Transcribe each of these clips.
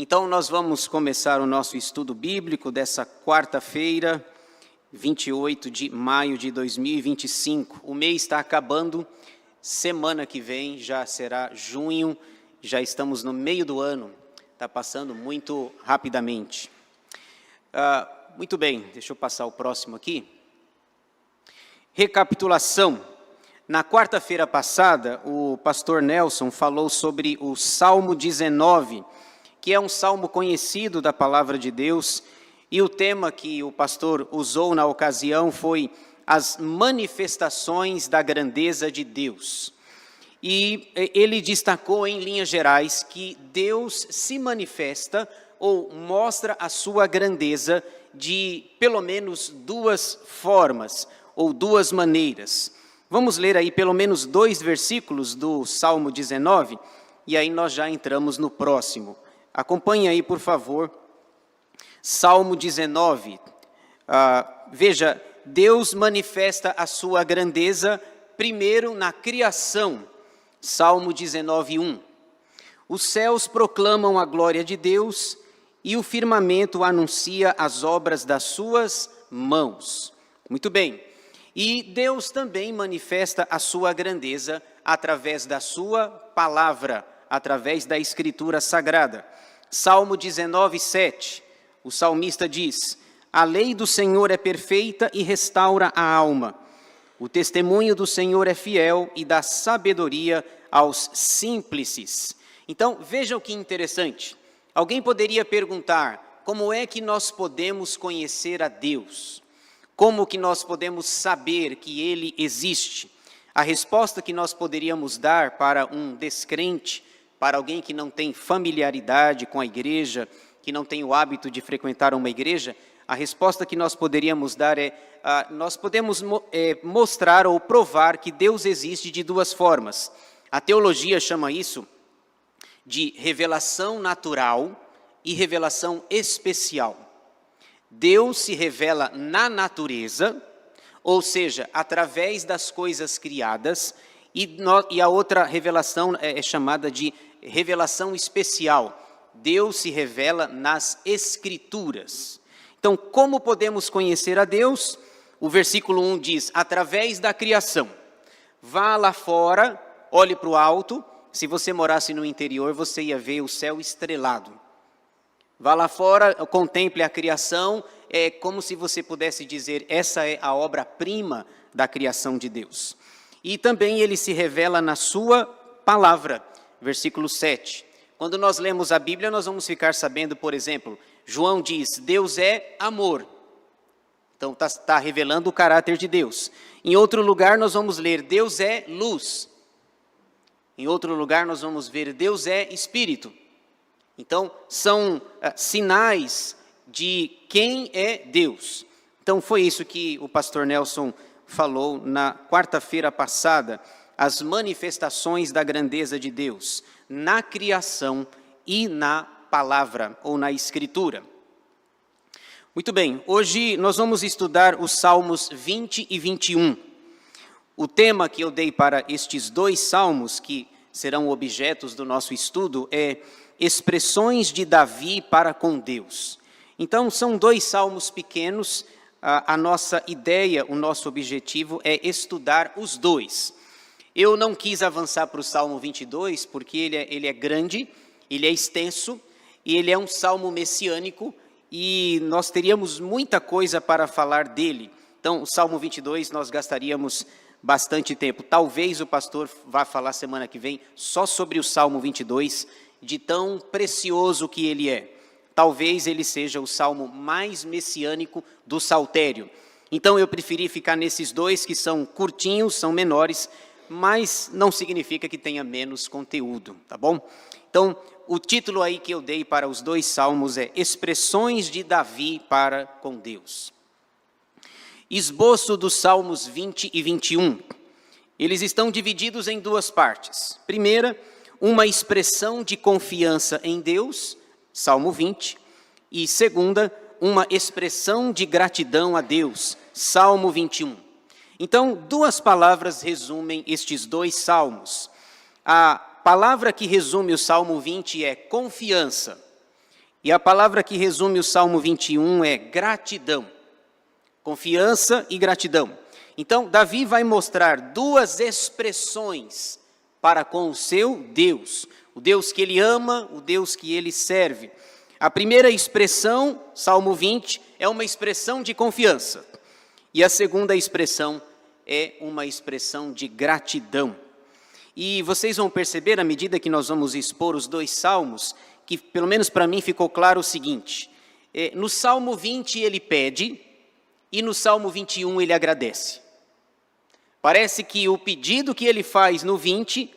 Então, nós vamos começar o nosso estudo bíblico dessa quarta-feira, 28 de maio de 2025. O mês está acabando, semana que vem já será junho, já estamos no meio do ano, está passando muito rapidamente. Muito bem, deixa eu passar o próximo aqui. Recapitulação. Na quarta-feira passada, o pastor Nelson falou sobre o Salmo 19, que é um salmo conhecido da palavra de Deus, e o tema que o pastor usou na ocasião foi as manifestações da grandeza de Deus. E ele destacou em linhas gerais que Deus se manifesta ou mostra a sua grandeza de pelo menos duas formas ou duas maneiras. Vamos ler aí pelo menos 2 versículos do Salmo 19 e aí nós já entramos no próximo. Acompanhe aí, por favor, Salmo 19. Veja, Deus manifesta a sua grandeza primeiro na criação. Salmo 19, 1. Os céus proclamam a glória de Deus e o firmamento anuncia as obras das suas mãos. Muito bem. E Deus também manifesta a sua grandeza através da sua palavra, através da Escritura Sagrada. Salmo 19, 7, o salmista diz: a lei do Senhor é perfeita e restaura a alma. O testemunho do Senhor é fiel e dá sabedoria aos simples. Então, vejam que interessante. Alguém poderia perguntar, como é que nós podemos conhecer a Deus? Como que nós podemos saber que Ele existe? A resposta que nós poderíamos dar para um descrente, para alguém que não tem familiaridade com a igreja, que não tem o hábito de frequentar uma igreja, a resposta que nós poderíamos dar é, nós podemos mostrar ou provar que Deus existe de duas formas. A teologia chama isso de revelação natural e revelação especial. Deus se revela na natureza, ou seja, através das coisas criadas, e a outra revelação é chamada de revelação especial. Deus se revela nas Escrituras. Então, como podemos conhecer a Deus? O versículo 1 diz, através da criação. Vá lá fora, olhe para o alto. Se você morasse no interior, você ia ver o céu estrelado. Vá lá fora, contemple a criação. É como se você pudesse dizer, essa é a obra-prima da criação de Deus. E também ele se revela na sua palavra. Versículo 7. Quando nós lemos a Bíblia, nós vamos ficar sabendo, por exemplo, João diz, Deus é amor. Então está revelando o caráter de Deus. Em outro lugar nós vamos ler, Deus é luz. Em outro lugar nós vamos ver, Deus é espírito. Então são sinais de quem é Deus. Então foi isso que o pastor Nelson falou na quarta-feira passada, as manifestações da grandeza de Deus, na criação e na palavra, ou na Escritura. Muito bem, hoje nós vamos estudar os Salmos 20 e 21. O tema que eu dei para estes 2 salmos, que serão objetos do nosso estudo, é expressões de Davi para com Deus. Então, são 2 salmos pequenos, a nossa ideia, o nosso objetivo é estudar os 2. Eu não quis avançar para o Salmo 22, porque ele é grande, ele é extenso, e ele é um salmo messiânico, e nós teríamos muita coisa para falar dele. Então, o Salmo 22 nós gastaríamos bastante tempo. Talvez o pastor vá falar semana que vem só sobre o Salmo 22, de tão precioso que ele é. Talvez ele seja o salmo mais messiânico do saltério. Então, eu preferi ficar nesses 2 que são curtinhos, são menores, mas não significa que tenha menos conteúdo, tá bom? Então, o título aí que eu dei para os 2 salmos é Expressões de Davi para com Deus. Esboço dos Salmos 20 e 21. Eles estão divididos em 2 partes. Primeira, uma expressão de confiança em Deus, Salmo 20. E segunda, uma expressão de gratidão a Deus, Salmo 21. Então, duas palavras resumem estes dois salmos. A palavra que resume o Salmo 20 é confiança, e a palavra que resume o Salmo 21 é gratidão. Confiança e gratidão. Então, Davi vai mostrar duas expressões para com o seu Deus, o Deus que ele ama, o Deus que ele serve. A primeira expressão, Salmo 20, é uma expressão de confiança, e a segunda expressão é uma expressão de gratidão. E vocês vão perceber, à medida que nós vamos expor os dois salmos, que pelo menos para mim ficou claro o seguinte: no Salmo 20 ele pede, e no Salmo 21 ele agradece. Parece que o pedido que ele faz no 20,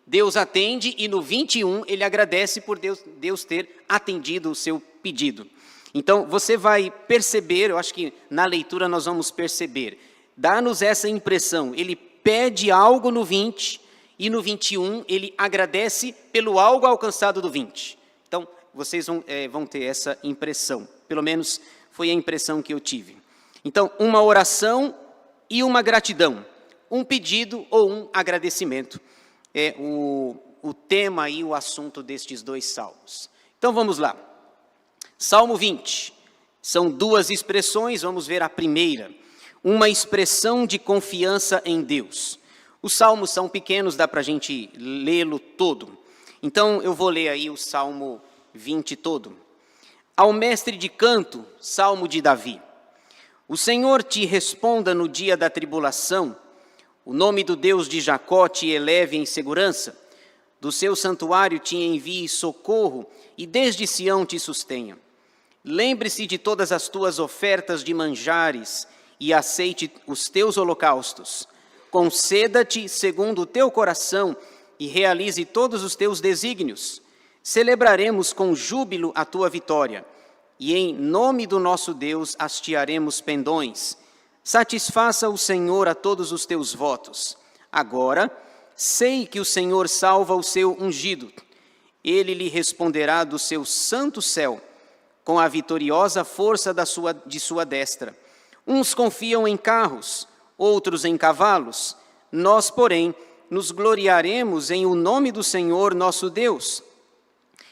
Deus atende, e no 21 ele agradece por Deus ter atendido o seu pedido. Então você vai perceber, eu acho que na leitura nós vamos perceber, dá-nos essa impressão, ele pede algo no 20, e no 21 ele agradece pelo algo alcançado do 20. Então vocês vão ter essa impressão, pelo menos foi a impressão que eu tive. Então, uma oração e uma gratidão, um pedido ou um agradecimento é o tema e o assunto destes dois salmos. Então vamos lá. Salmo 20, são duas expressões, vamos ver a primeira. Uma expressão de confiança em Deus. Os salmos são pequenos, dá para a gente lê-lo todo. Então eu vou ler aí o Salmo 20 todo. Ao mestre de canto, Salmo de Davi. O Senhor te responda no dia da tribulação, o nome do Deus de Jacó te eleve em segurança, do seu santuário te envie socorro e desde Sião te sustenha. Lembre-se de todas as tuas ofertas de manjares e aceite os teus holocaustos. Conceda-te segundo o teu coração e realize todos os teus desígnios. Celebraremos com júbilo a tua vitória. E em nome do nosso Deus hastearemos pendões. Satisfaça o Senhor a todos os teus votos. Agora, sei que o Senhor salva o seu ungido. Ele lhe responderá do seu santo céu, com a vitoriosa força de sua destra. Uns confiam em carros, outros em cavalos. Nós, porém, nos gloriaremos em o nome do Senhor nosso Deus.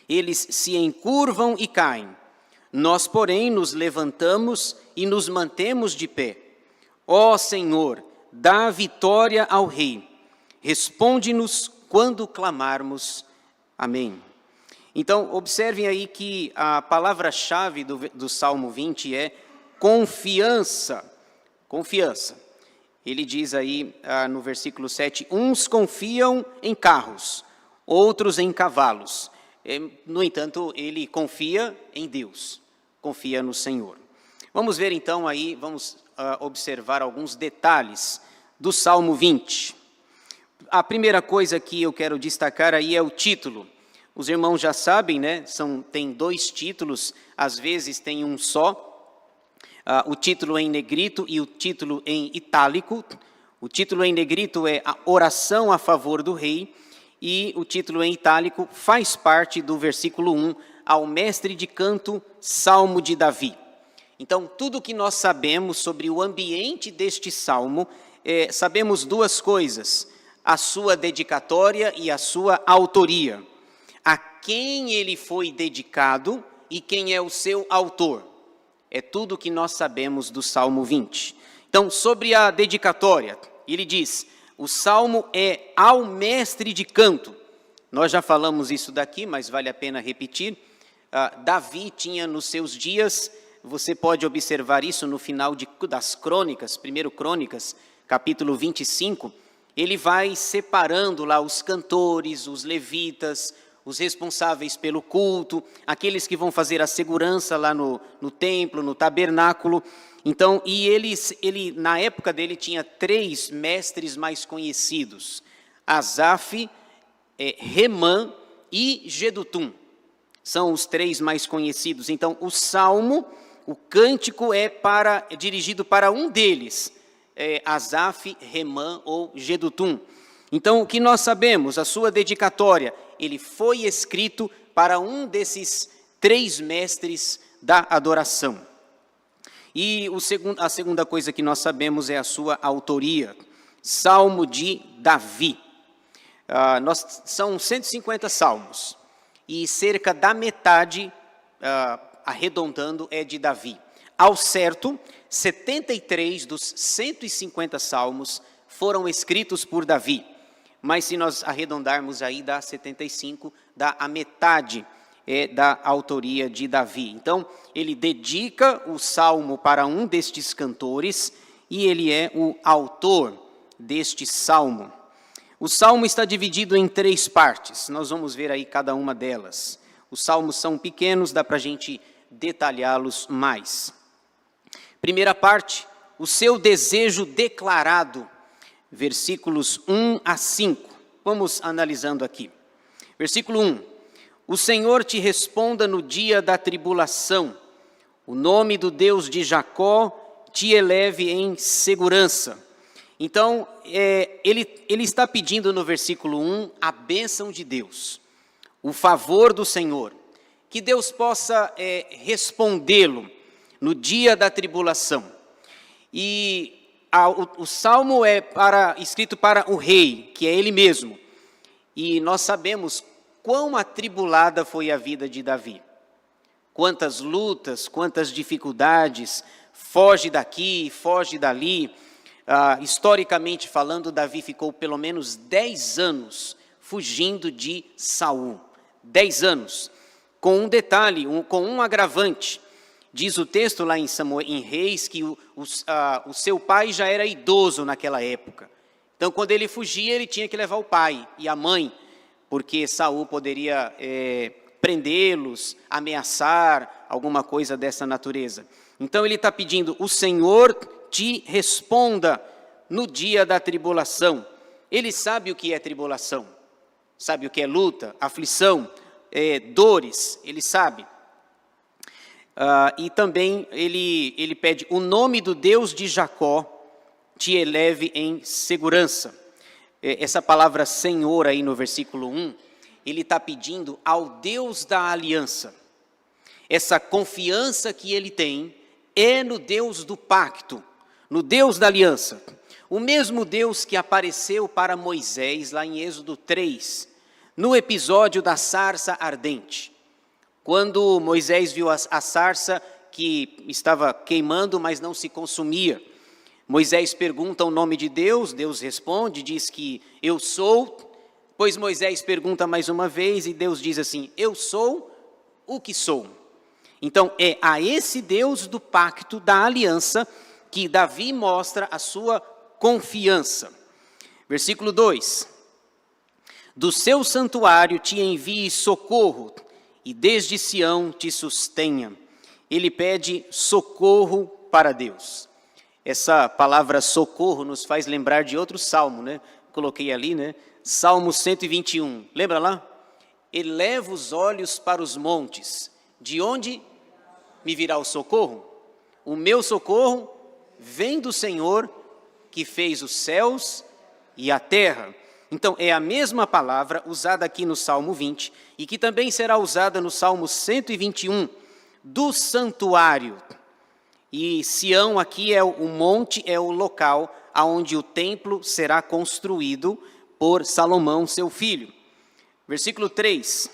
Eles se encurvam e caem. Nós, porém, nos levantamos e nos mantemos de pé. Ó Senhor, dá vitória ao Rei. Responde-nos quando clamarmos. Amém. Então, observem aí que a palavra-chave do Salmo 20 é confiança. Confiança. Ele diz aí no versículo 7, uns confiam em carros, outros em cavalos. No entanto, ele confia em Deus, confia no Senhor. Vamos ver então aí, vamos observar alguns detalhes do Salmo 20. A primeira coisa que eu quero destacar aí é o título. Os irmãos já sabem, né? Tem dois títulos, às vezes tem um só. O título em negrito e o título em itálico. O título em negrito é a oração a favor do rei. E o título em itálico faz parte do versículo 1, ao mestre de canto, Salmo de Davi. Então, tudo que nós sabemos sobre o ambiente deste salmo, sabemos duas coisas: a sua dedicatória e a sua autoria. A quem ele foi dedicado e quem é o seu autor. É tudo que nós sabemos do Salmo 20. Então, sobre a dedicatória, ele diz: o salmo é ao mestre de canto. Nós já falamos isso daqui, mas vale a pena repetir. Davi tinha nos seus dias, você pode observar isso no final das crônicas, 1 Crônicas, capítulo 25, ele vai separando lá os cantores, os levitas, os responsáveis pelo culto, aqueles que vão fazer a segurança lá no templo, no tabernáculo. Então, ele na época dele tinha 3 mestres mais conhecidos: Asaf, Remã e Jedutum. São os 3 mais conhecidos. Então, o salmo, o cântico é dirigido para um deles, Asaf, Remã ou Jedutum. Então, o que nós sabemos? A sua dedicatória, ele foi escrito para um desses 3 mestres da adoração. E a segunda coisa que nós sabemos é a sua autoria. Salmo de Davi. São 150 salmos. E cerca da metade, arredondando, é de Davi. Ao certo, 73 dos 150 salmos foram escritos por Davi. Mas se nós arredondarmos aí, dá 75, dá a metade da autoria de Davi. Então, ele dedica o salmo para um destes cantores e ele é o autor deste salmo. O salmo está dividido em 3 partes, nós vamos ver aí cada uma delas. Os salmos são pequenos, dá para a gente detalhá-los mais. Primeira parte, o seu desejo declarado, versículos 1 a 5. Vamos analisando aqui. Versículo 1. O Senhor te responda no dia da tribulação, o nome do Deus de Jacó te eleve em segurança. Então, ele está pedindo no versículo 1 a bênção de Deus, o favor do Senhor, que Deus possa respondê-lo no dia da tribulação. E o salmo é escrito para o rei, que é ele mesmo. E nós sabemos quão atribulada foi a vida de Davi. Quantas lutas, quantas dificuldades, foge daqui, foge dali. Historicamente falando, Davi ficou pelo menos 10 anos fugindo de Saul. 10 anos. Com um detalhe, com um agravante. Diz o texto lá em Reis que o seu pai já era idoso naquela época. Então, quando ele fugia, ele tinha que levar o pai e a mãe, porque Saul poderia prendê-los, ameaçar, alguma coisa dessa natureza. Então, ele está pedindo, o Senhor te responda no dia da tribulação. Ele sabe o que é tribulação, sabe o que é luta, aflição, dores, ele sabe. E também ele pede, o nome do Deus de Jacó te eleve em segurança. Essa palavra Senhor aí no versículo 1, ele está pedindo ao Deus da aliança. Essa confiança que ele tem é no Deus do pacto, no Deus da aliança. O mesmo Deus que apareceu para Moisés lá em Êxodo 3, no episódio da sarça ardente. Quando Moisés viu a sarça que estava queimando, mas não se consumia. Moisés pergunta o nome de Deus, Deus responde, diz que eu sou. Pois Moisés pergunta mais uma vez e Deus diz assim, eu sou o que sou. Então é a esse Deus do pacto, da aliança, que Davi mostra a sua confiança. Versículo 2. Do seu santuário te envie socorro, e desde Sião te sustenha. Ele pede socorro para Deus. Essa palavra socorro nos faz lembrar de outro salmo, né? Coloquei ali, né? Salmo 121. Lembra lá? Eleva os olhos para os montes. De onde me virá o socorro? O meu socorro vem do Senhor que fez os céus e a terra. Então, é a mesma palavra usada aqui no Salmo 20 e que também será usada no Salmo 121, do santuário. E Sião aqui é o monte, é o local onde o templo será construído por Salomão, seu filho. Versículo 3.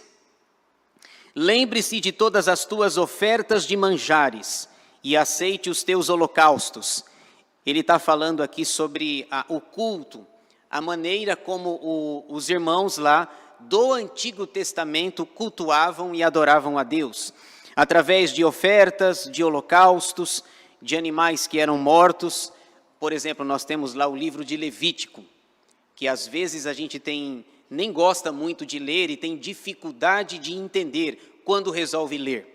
Lembre-se de todas as tuas ofertas de manjares e aceite os teus holocaustos. Ele está falando aqui sobre o culto, a maneira como os irmãos lá do Antigo Testamento cultuavam e adoravam a Deus. Através de ofertas, de holocaustos, de animais que eram mortos. Por exemplo, nós temos lá o livro de Levítico, que às vezes a gente nem gosta muito de ler e tem dificuldade de entender quando resolve ler.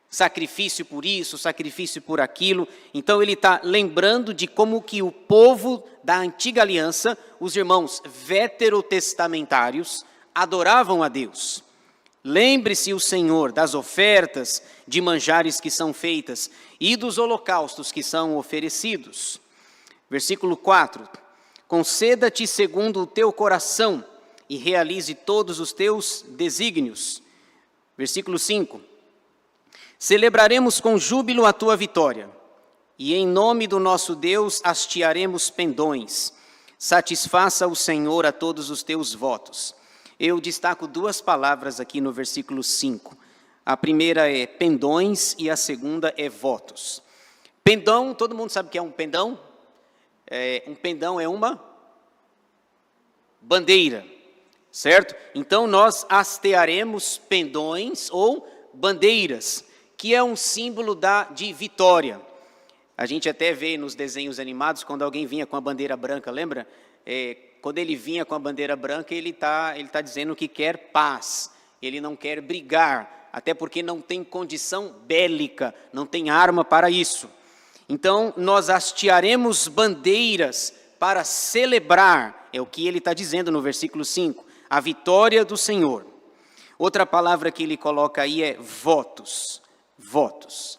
Sacrifício por isso, sacrifício por aquilo. Então ele está lembrando de como que o povo da antiga aliança, os irmãos veterotestamentários, adoravam a Deus. Lembre-se o Senhor das ofertas de manjares que são feitas e dos holocaustos que são oferecidos. Versículo 4. Conceda-te segundo o teu coração e realize todos os teus desígnios. Versículo 5. Celebraremos com júbilo a tua vitória e em nome do nosso Deus hastearemos pendões. Satisfaça o Senhor a todos os teus votos. Eu destaco duas palavras aqui no versículo 5. A primeira é pendões e a segunda é votos. Pendão, todo mundo sabe o que é um pendão? Um pendão é uma bandeira, certo? Então nós hastearemos pendões ou bandeiras, que é um símbolo de vitória. A gente até vê nos desenhos animados, quando alguém vinha com a bandeira branca, lembra? Quando ele vinha com a bandeira branca, ele tá dizendo que quer paz, ele não quer brigar, até porque não tem condição bélica, não tem arma para isso. Então, nós hastearemos bandeiras para celebrar, é o que ele está dizendo no versículo 5, a vitória do Senhor. Outra palavra que ele coloca aí é votos. Votos.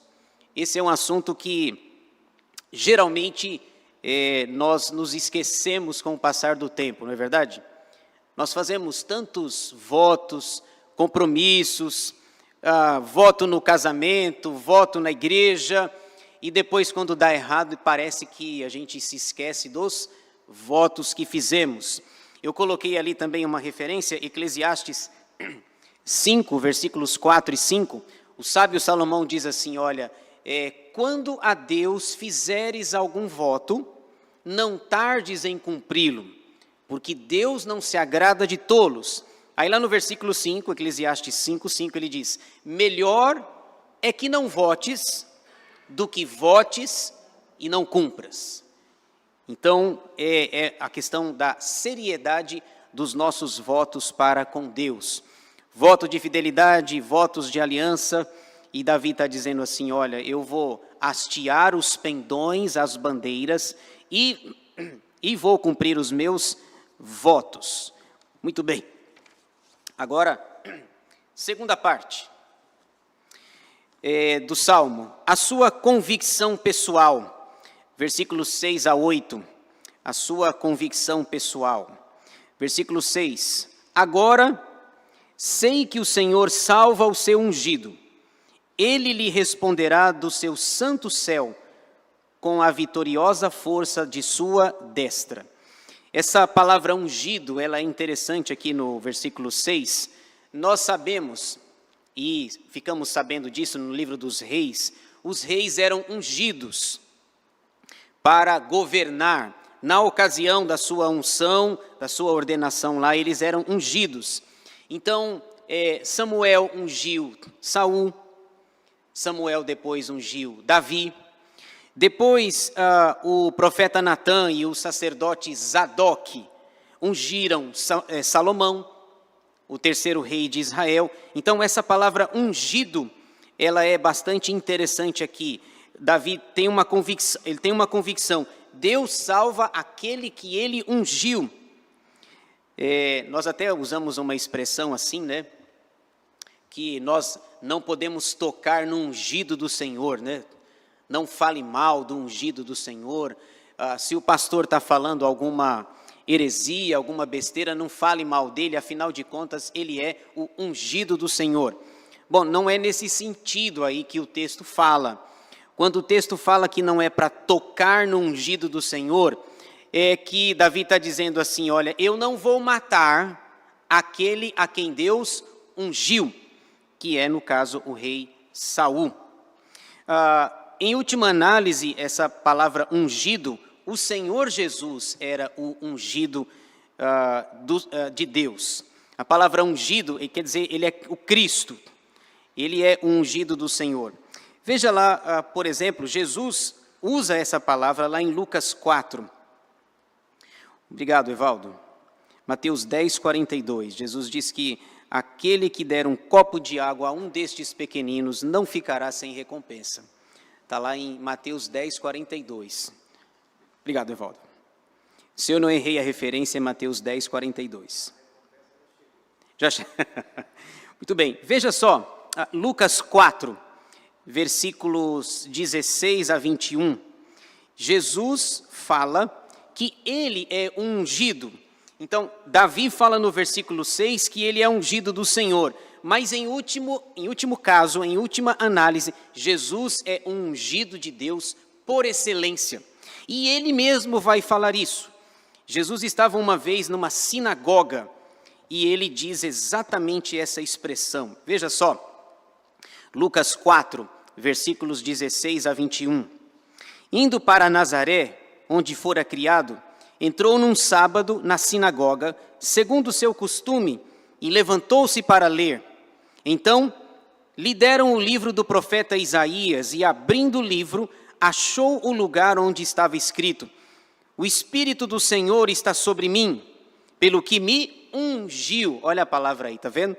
Esse é um assunto que, geralmente, nós nos esquecemos com o passar do tempo, não é verdade? Nós fazemos tantos votos, compromissos, voto no casamento, voto na igreja, e depois, quando dá errado, parece que a gente se esquece dos votos que fizemos. Eu coloquei ali também uma referência, Eclesiastes 5, versículos 4 e 5. O sábio Salomão diz assim, olha, quando a Deus fizeres algum voto, não tardes em cumpri-lo, porque Deus não se agrada de tolos. Aí lá no versículo 5, Eclesiastes 5, 5, ele diz, melhor é que não votes, do que votes e não cumpras. Então, é a questão da seriedade dos nossos votos para com Deus. Voto de fidelidade, votos de aliança, e Davi está dizendo assim, olha, eu vou hastear os pendões, as bandeiras, e vou cumprir os meus votos. Muito bem. Agora, segunda parte. Do Salmo, a sua convicção pessoal, versículos 6 a 8, a sua convicção pessoal. Versículo 6, agora sei que o Senhor salva o seu ungido, ele lhe responderá do seu santo céu, com a vitoriosa força de sua destra. Essa palavra ungido, ela é interessante aqui no versículo 6, nós sabemos, e ficamos sabendo disso no livro dos reis, os reis eram ungidos para governar. Na ocasião da sua unção, da sua ordenação lá, eles eram ungidos. Então, Samuel ungiu Saul, Samuel depois ungiu Davi, depois o profeta Natã e o sacerdote Zadok ungiram Salomão, o terceiro rei de Israel. Então, essa palavra ungido, ela é bastante interessante aqui. Davi tem uma convicção, ele tem uma convicção, Deus salva aquele que ele ungiu. Nós até usamos uma expressão assim, né? Que nós não podemos tocar no ungido do Senhor, né? Não fale mal do ungido do Senhor. Se o pastor está falando alguma heresia, alguma besteira, não fale mal dele, afinal de contas, ele é o ungido do Senhor. Bom, não é nesse sentido aí que o texto fala. Quando o texto fala que não é para tocar no ungido do Senhor, é que Davi está dizendo assim, olha, eu não vou matar aquele a quem Deus ungiu, que é, no caso, o rei Saul. Em última análise, essa palavra ungido, o Senhor Jesus era o ungido de Deus. A palavra ungido, quer dizer, ele é o Cristo. Ele é o ungido do Senhor. Veja lá, por exemplo, Jesus usa essa palavra lá em Lucas 4. Obrigado, Evaldo. Mateus 10, 42. Jesus diz que aquele que der um copo de água a um destes pequeninos não ficará sem recompensa. Está lá em Mateus 10, 42. Obrigado, Evaldo. Se eu não errei a referência, é Mateus 10, 42. Muito bem, veja só, Lucas 4, versículos 16 a 21. Jesus fala que ele é ungido. Então, Davi fala no versículo 6 que ele é ungido do Senhor. Mas em último caso, em última análise, Jesus é um ungido de Deus por excelência. E ele mesmo vai falar isso. Jesus estava uma vez numa sinagoga e ele diz exatamente essa expressão. Veja só, Lucas 4, versículos 16 a 21. Indo para Nazaré, onde fora criado, entrou num sábado na sinagoga, segundo o seu costume, e levantou-se para ler. Então, lhe deram o livro do profeta Isaías, e abrindo o livro, achou o lugar onde estava escrito: o Espírito do Senhor está sobre mim, pelo que me ungiu. Olha a palavra aí, está vendo?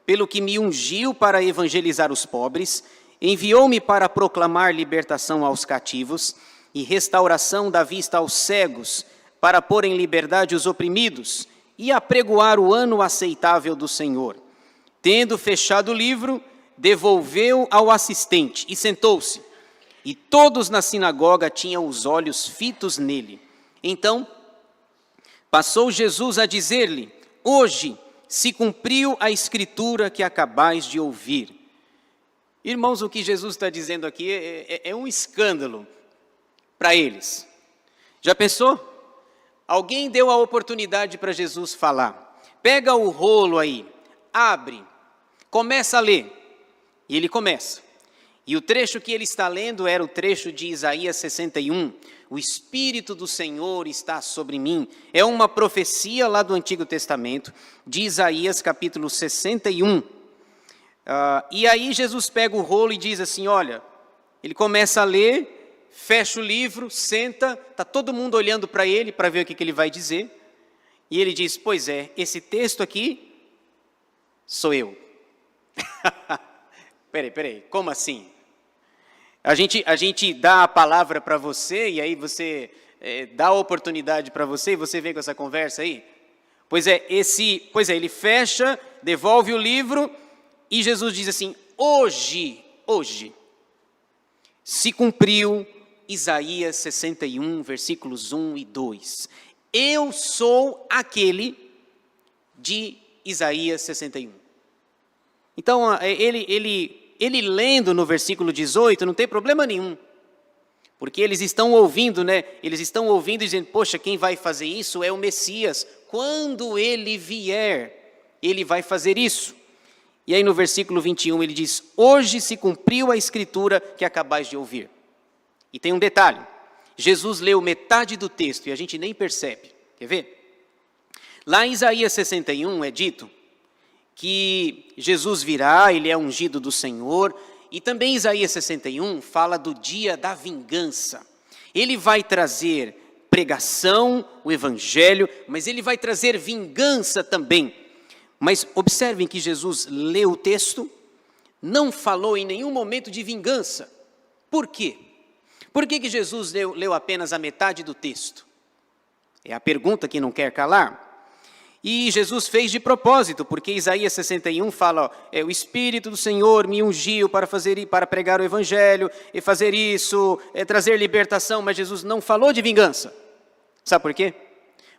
Pelo que me ungiu para evangelizar os pobres, enviou-me para proclamar libertação aos cativos e restauração da vista aos cegos, para pôr em liberdade os oprimidos e apregoar o ano aceitável do Senhor. Tendo fechado o livro, devolveu ao assistente e sentou-se. E todos na sinagoga tinham os olhos fitos nele. Então, passou Jesus a dizer-lhe: hoje se cumpriu a escritura que acabais de ouvir. Irmãos, o que Jesus está dizendo aqui é um escândalo para eles. Já pensou? Alguém deu a oportunidade para Jesus falar. Pega o rolo aí, abre, começa a ler. E ele começa. E o trecho que ele está lendo era o trecho de Isaías 61. O Espírito do Senhor está sobre mim. É uma profecia lá do Antigo Testamento, de Isaías capítulo 61. E aí Jesus pega o rolo e diz assim, olha, ele começa a ler, fecha o livro, senta, está todo mundo olhando para ele para ver o que ele vai dizer. E ele diz, pois é, esse texto aqui sou eu. Peraí, como assim? A gente dá a palavra para você e aí você dá a oportunidade para você e você vem com essa conversa aí? Pois é, ele fecha, devolve o livro e Jesus diz assim, hoje se cumpriu Isaías 61, versículos 1 e 2. Eu sou aquele de Isaías 61. Então, ele lendo no versículo 18, não tem problema nenhum. Porque eles estão ouvindo, né? Eles estão ouvindo e dizendo, poxa, quem vai fazer isso é o Messias. Quando ele vier, ele vai fazer isso. E aí no versículo 21 ele diz, hoje se cumpriu a escritura que acabais de ouvir. E tem um detalhe, Jesus leu metade do texto e a gente nem percebe. Quer ver? Lá em Isaías 61 é dito que Jesus virá, ele é ungido do Senhor, e também Isaías 61 fala do dia da vingança. Ele vai trazer pregação, o evangelho, mas ele vai trazer vingança também. Mas observem que Jesus leu o texto, não falou em nenhum momento de vingança. Por quê? Por que Jesus leu apenas a metade do texto? É a pergunta que não quer calar. E Jesus fez de propósito, porque Isaías 61 fala, o Espírito do Senhor me ungiu para pregar o Evangelho, e fazer isso, trazer libertação, mas Jesus não falou de vingança. Sabe por quê?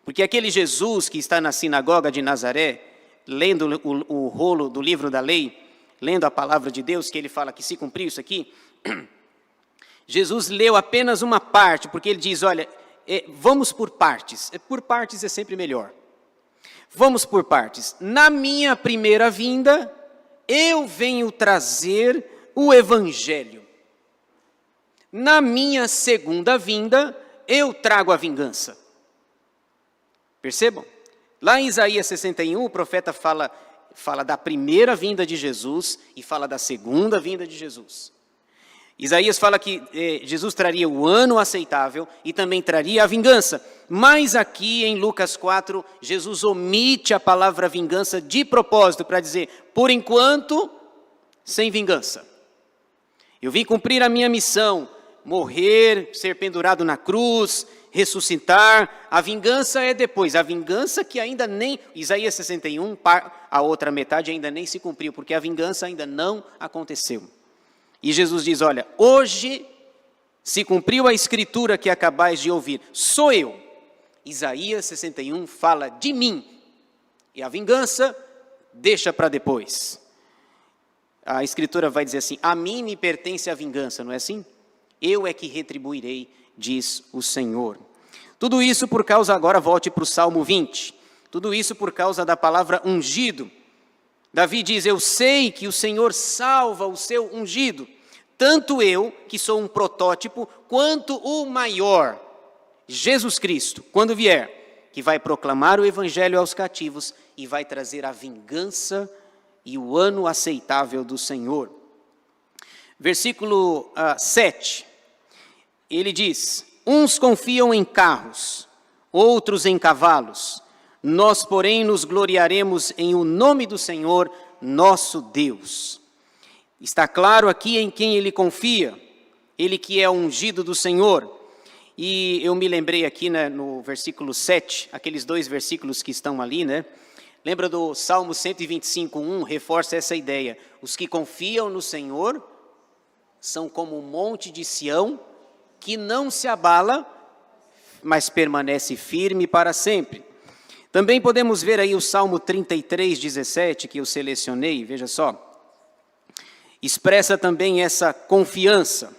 Porque aquele Jesus que está na sinagoga de Nazaré, lendo o rolo do livro da lei, lendo a palavra de Deus, que ele fala que se cumpriu isso aqui, Jesus leu apenas uma parte, porque ele diz, olha, vamos por partes. Por partes é sempre melhor. Vamos por partes. Na minha primeira vinda, eu venho trazer o Evangelho. Na minha segunda vinda, eu trago a vingança. Percebam? Lá em Isaías 61, o profeta fala da primeira vinda de Jesus e fala da segunda vinda de Jesus. Isaías fala que Jesus traria o ano aceitável e também traria a vingança. Mas aqui em Lucas 4, Jesus omite a palavra vingança de propósito para dizer, por enquanto, sem vingança. Eu vim cumprir a minha missão, morrer, ser pendurado na cruz, ressuscitar. A vingança é depois. A vingança que ainda nem, Isaías 61, a outra metade ainda nem se cumpriu, porque a vingança ainda não aconteceu. E Jesus diz, olha, hoje se cumpriu a escritura que acabais de ouvir, sou eu. Isaías 61 fala de mim, e a vingança deixa para depois. A escritura vai dizer assim, a mim me pertence a vingança, não é assim? Eu é que retribuirei, diz o Senhor. Tudo isso por causa, agora volte para o Salmo 20, tudo isso por causa da palavra ungido. Davi diz, eu sei que o Senhor salva o seu ungido, tanto eu, que sou um protótipo, quanto o maior, Jesus Cristo, quando vier, que vai proclamar o evangelho aos cativos e vai trazer a vingança e o ano aceitável do Senhor. Versículo 7, ele diz, uns confiam em carros, outros em cavalos, nós, porém, nos gloriaremos em o nome do Senhor, nosso Deus. Está claro aqui em quem ele confia, ele que é ungido do Senhor. E eu me lembrei aqui, né, no versículo 7, aqueles 2 versículos que estão ali, né? Lembra do Salmo 125:1, reforça essa ideia. Os que confiam no Senhor são como um monte de Sião, que não se abala, mas permanece firme para sempre. Também podemos ver aí o Salmo 33:17, que eu selecionei, veja só. Expressa também essa confiança.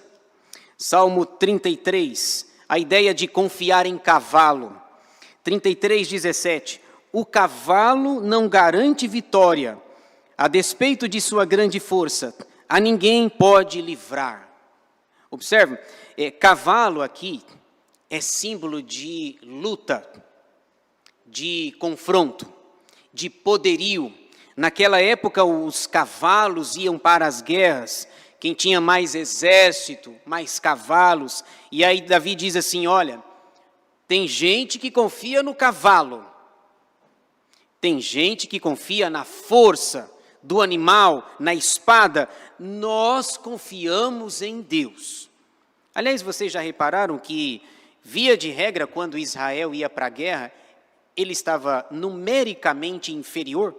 Salmo 33, a ideia de confiar em cavalo. 33:17, o cavalo não garante vitória, a despeito de sua grande força, a ninguém pode livrar. Observe, cavalo aqui é símbolo de luta, de confronto, de poderio. Naquela época os cavalos iam para as guerras, quem tinha mais exército, mais cavalos, e aí Davi diz assim, olha, tem gente que confia no cavalo, tem gente que confia na força do animal, na espada, nós confiamos em Deus. Aliás, vocês já repararam que, via de regra, quando Israel ia para a guerra, ele estava numericamente inferior?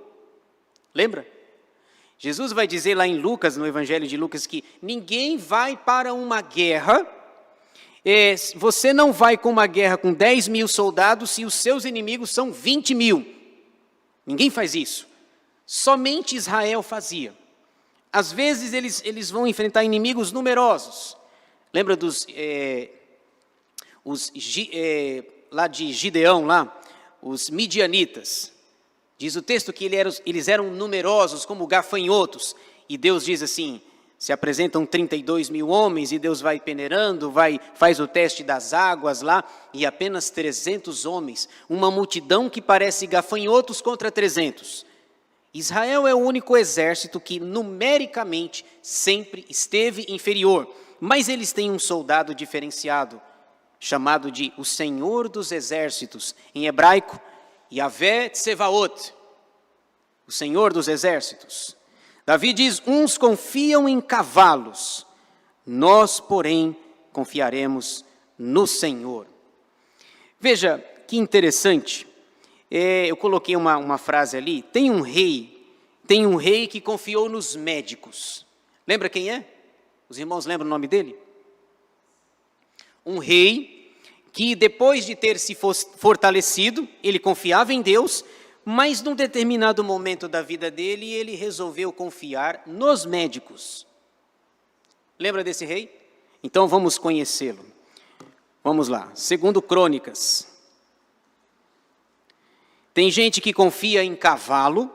Lembra? Jesus vai dizer lá em Lucas, no Evangelho de Lucas, que ninguém vai para uma guerra, você não vai com uma guerra com 10.000 soldados se os seus inimigos são 20.000. Ninguém faz isso. Somente Israel fazia. Às vezes eles vão enfrentar inimigos numerosos. Lembra dos lá de Gideão, lá, os midianitas? Diz o texto que eles eram numerosos como gafanhotos. E Deus diz assim, se apresentam 32.000 homens e Deus vai peneirando, faz o teste das águas lá, e apenas 300 homens. Uma multidão que parece gafanhotos contra 300. Israel é o único exército que numericamente sempre esteve inferior. Mas eles têm um soldado diferenciado, chamado de o Senhor dos Exércitos. Em hebraico, Yahvé Tsevaot, o Senhor dos Exércitos. Davi diz, uns confiam em cavalos, nós, porém, confiaremos no Senhor. Veja, que interessante, eu coloquei uma frase ali, tem um rei que confiou nos médicos. Lembra quem é? Os irmãos lembram o nome dele? Um rei que depois de ter se fortalecido, ele confiava em Deus, mas num determinado momento da vida dele, ele resolveu confiar nos médicos. Lembra desse rei? Então vamos conhecê-lo. Vamos lá, 2 Crônicas. Tem gente que confia em cavalo,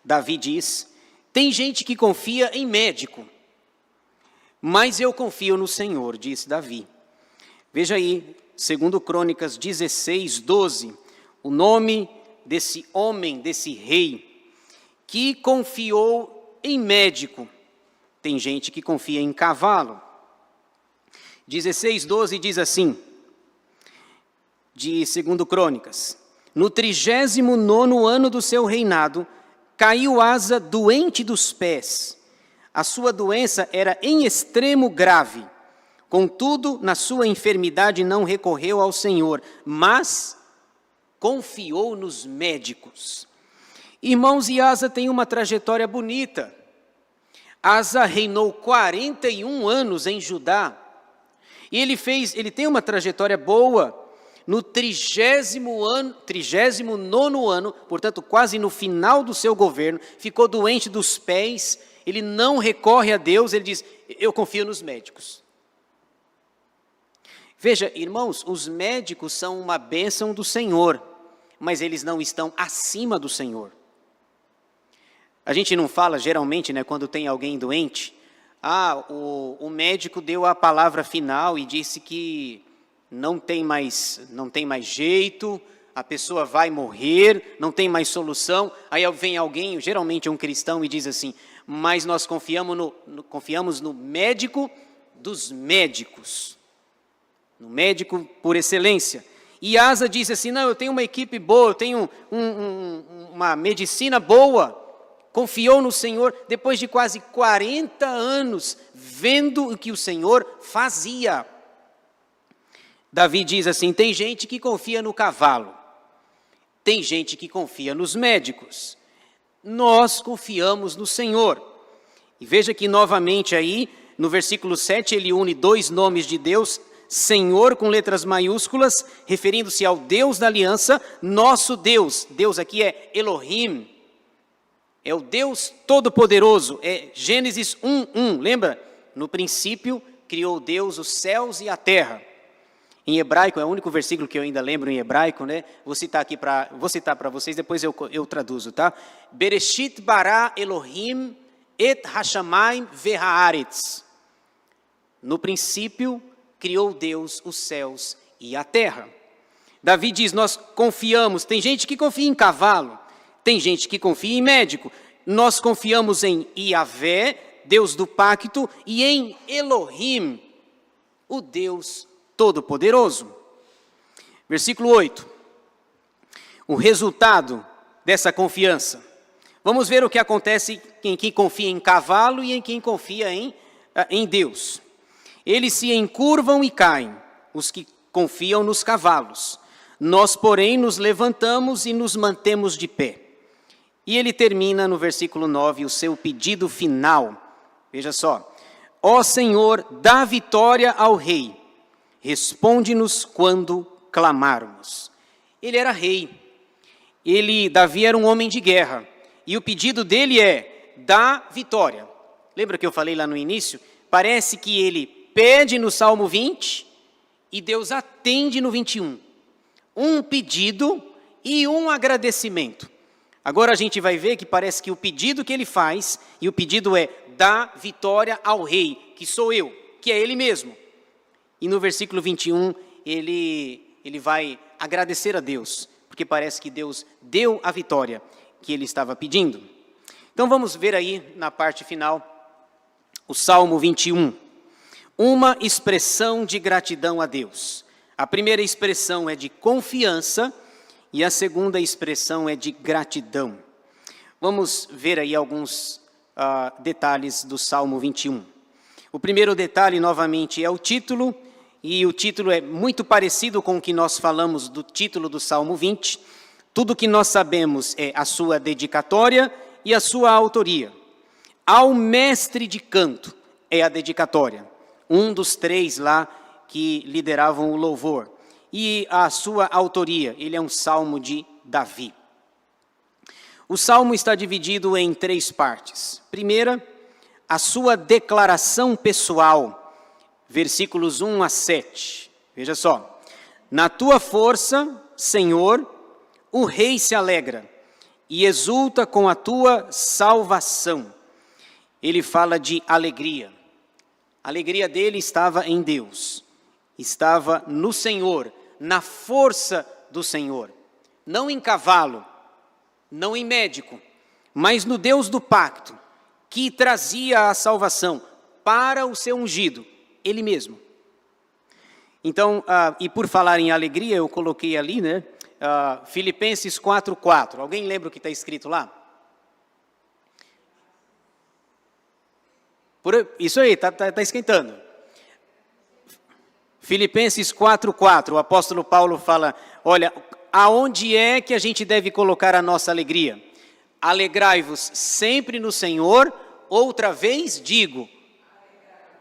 Davi diz, tem gente que confia em médico, mas eu confio no Senhor, disse Davi. Veja aí, 2 Crônicas 16:12, o nome desse homem, desse rei, que confiou em médico. Tem gente que confia em cavalo. 16:12 diz assim, de 2 Crônicas, no 39º ano do seu reinado, caiu Asa doente dos pés. A sua doença era em extremo grave. Contudo, na sua enfermidade não recorreu ao Senhor, mas confiou nos médicos. Irmãos, e Asa tem uma trajetória bonita. Asa reinou 41 anos em Judá. E ele tem uma trajetória boa. No 39º ano, portanto, quase no final do seu governo, ficou doente dos pés. Ele não recorre a Deus, ele diz, eu confio nos médicos. Veja, irmãos, os médicos são uma bênção do Senhor, mas eles não estão acima do Senhor. A gente não fala geralmente, né, quando tem alguém doente, o médico deu a palavra final e disse que não tem mais jeito, a pessoa vai morrer, não tem mais solução. Aí vem alguém, geralmente um cristão, e diz assim: mas nós confiamos no médico dos médicos, no médico por excelência. E Asa disse assim: não, eu tenho uma equipe boa, eu tenho uma medicina boa. Confiou no Senhor depois de quase 40 anos, vendo o que o Senhor fazia. Davi diz assim: tem gente que confia no cavalo, tem gente que confia nos médicos. Nós confiamos no Senhor. E veja que novamente aí, no versículo 7, ele une dois nomes de Deus, Senhor com letras maiúsculas, referindo-se ao Deus da aliança, nosso Deus. Deus aqui é Elohim, é o Deus Todo-Poderoso, é Gênesis 1:1, lembra? No princípio criou Deus os céus e a terra. Em hebraico, é o único versículo que eu ainda lembro em hebraico, né? Vou citar para vocês, depois eu traduzo, tá? Bereshit bara Elohim et hashamayim ve'haaretz. No princípio criou Deus os céus e a terra. Davi diz: nós confiamos. Tem gente que confia em cavalo, tem gente que confia em médico. Nós confiamos em Iavé, Deus do pacto, e em Elohim, o Deus Todo-Poderoso. Versículo 8. O resultado dessa confiança. Vamos ver o que acontece em quem confia em cavalo e em quem confia em Deus. Eles se encurvam e caem, os que confiam nos cavalos. Nós, porém, nos levantamos e nos mantemos de pé. E ele termina no versículo 9 o seu pedido final. Veja só: ó Senhor, dá vitória ao rei, responde-nos quando clamarmos. Ele era rei, Davi era um homem de guerra, e o pedido dele é: dá vitória. Lembra que eu falei lá no início? Parece que ele pede no Salmo 20 e Deus atende no 21. Um pedido e um agradecimento. Agora a gente vai ver que parece que o pedido que ele faz, e o pedido é: dá vitória ao rei, que sou eu, que é ele mesmo. E no versículo 21, ele vai agradecer a Deus, porque parece que Deus deu a vitória que ele estava pedindo. Então vamos ver aí na parte final, o Salmo 21. Uma expressão de gratidão a Deus. A primeira expressão é de confiança e a segunda expressão é de gratidão. Vamos ver aí alguns detalhes do Salmo 21. O primeiro detalhe, novamente, é o título, e o título é muito parecido com o que nós falamos do título do Salmo 20. Tudo que nós sabemos é a sua dedicatória e a sua autoria. Ao mestre de canto é a dedicatória, um dos três lá que lideravam o louvor. E a sua autoria, ele é um salmo de Davi. O salmo está dividido em três partes. Primeira, a sua declaração pessoal, versículos 1 a 7. Veja só: na tua força, Senhor, o rei se alegra e exulta com a tua salvação. Ele fala de alegria. A alegria dele estava em Deus, estava no Senhor, na força do Senhor. Não em cavalo, não em médico, mas no Deus do pacto, que trazia a salvação para o seu ungido, ele mesmo. Então, e por falar em alegria, eu coloquei ali, né? Filipenses 4:4. Alguém lembra o que está escrito lá? Isso aí, está esquentando. Filipenses 4:4, o apóstolo Paulo fala: olha, aonde é que a gente deve colocar a nossa alegria? Alegrai-vos sempre no Senhor, outra vez digo,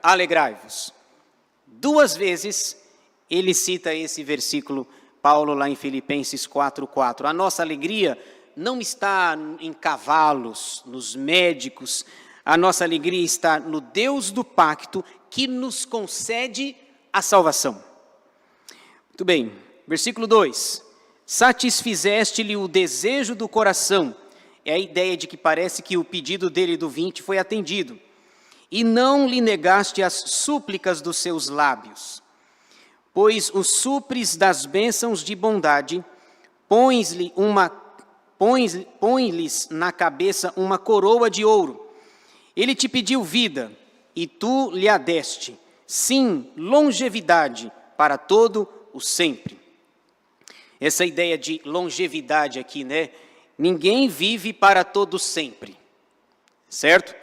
alegrai-vos. Duas vezes ele cita esse versículo, Paulo, lá em Filipenses 4:4. A nossa alegria não está em cavalos, nos médicos. A nossa alegria está no Deus do pacto que nos concede a salvação. Muito bem, versículo 2. Satisfizeste-lhe o desejo do coração. É a ideia de que parece que o pedido dele do 20 foi atendido. E não lhe negaste as súplicas dos seus lábios. Pois o supres das bênçãos de bondade, põe-lhes na cabeça uma coroa de ouro. Ele te pediu vida, e tu lhe a deste. Sim, longevidade para todo o sempre. Essa ideia de longevidade aqui, né? Ninguém vive para todo sempre, certo?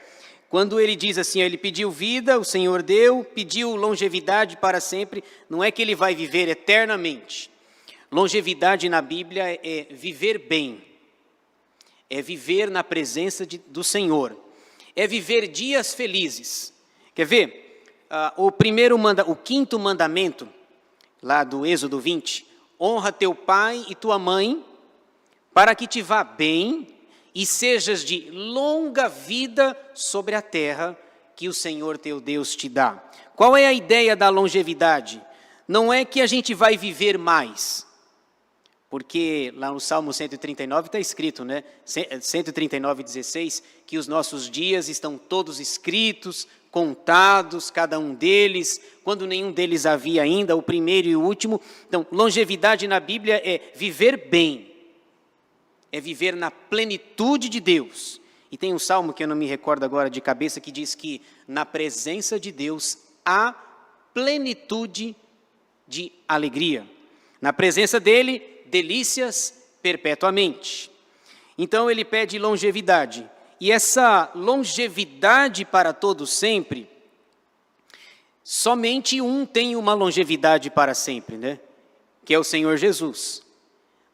Quando ele diz assim, ele pediu vida, o Senhor deu, pediu longevidade para sempre, não é que ele vai viver eternamente. Longevidade na Bíblia é viver bem, é viver na presença do Senhor, é viver dias felizes. Quer ver? O quinto mandamento, lá do Êxodo 20, honra teu pai e tua mãe, para que te vá bem e sejas de longa vida sobre a terra que o Senhor teu Deus te dá. Qual é a ideia da longevidade? Não é que a gente vai viver mais, porque lá no Salmo 139 está escrito, né? 139:16, que os nossos dias estão todos escritos, contados, cada um deles, quando nenhum deles havia ainda, o primeiro e o último. Então, longevidade na Bíblia é viver bem, é viver na plenitude de Deus. E tem um salmo que eu não me recordo agora de cabeça, que diz que na presença de Deus há plenitude de alegria. Na presença dele, delícias perpetuamente. Então ele pede longevidade. E essa longevidade para todos sempre, somente um tem uma longevidade para sempre, né? Que é o Senhor Jesus,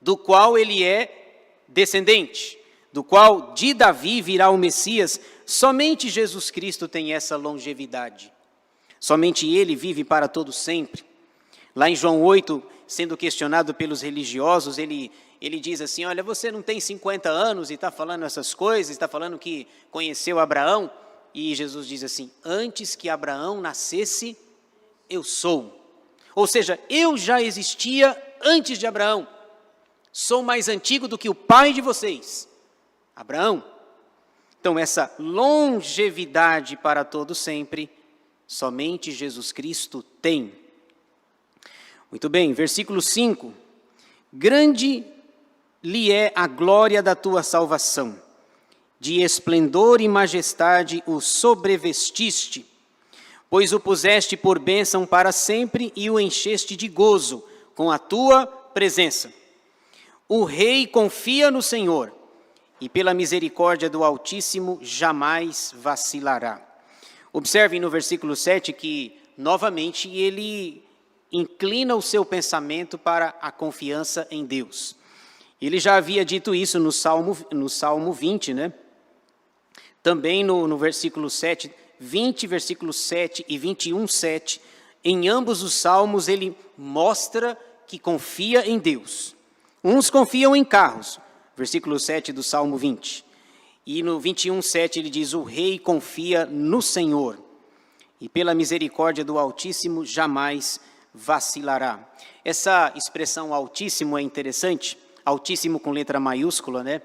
do qual ele é descendente, do qual de Davi virá o Messias. Somente Jesus Cristo tem essa longevidade. Somente ele vive para todo sempre. Lá em João 8, sendo questionado pelos religiosos, ele diz assim, olha, você não tem 50 anos e está falando essas coisas, está falando que conheceu Abraão? E Jesus diz assim, antes que Abraão nascesse, eu sou. Ou seja, eu já existia antes de Abraão. Sou mais antigo do que o pai de vocês, Abraão. Então, essa longevidade para todo sempre, somente Jesus Cristo tem. Muito bem, versículo 5. Grande lhe é a glória da tua salvação, de esplendor e majestade o sobrevestiste, pois o puseste por bênção para sempre e o encheste de gozo com a tua presença. O rei confia no Senhor, e pela misericórdia do Altíssimo jamais vacilará. Observem no versículo 7 que, novamente, ele inclina o seu pensamento para a confiança em Deus. Ele já havia dito isso no Salmo 20, né? Também no versículo 7, 20, versículo 7 e 21:7, em ambos os salmos ele mostra que confia em Deus. Uns confiam em carros, versículo 7 do Salmo 20. E no 21:7 ele diz, o rei confia no Senhor, e pela misericórdia do Altíssimo jamais vacilará. Essa expressão Altíssimo é interessante, Altíssimo com letra maiúscula, né?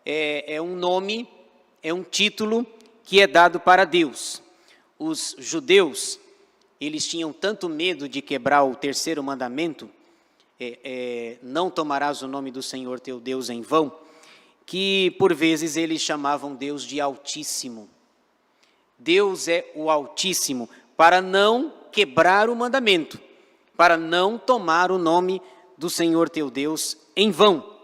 É um nome, é um título que é dado para Deus. Os judeus, eles tinham tanto medo de quebrar o terceiro mandamento, não tomarás o nome do Senhor teu Deus em vão, que por vezes eles chamavam Deus de Altíssimo. Deus é o Altíssimo, para não quebrar o mandamento, para não tomar o nome do Senhor teu Deus em vão.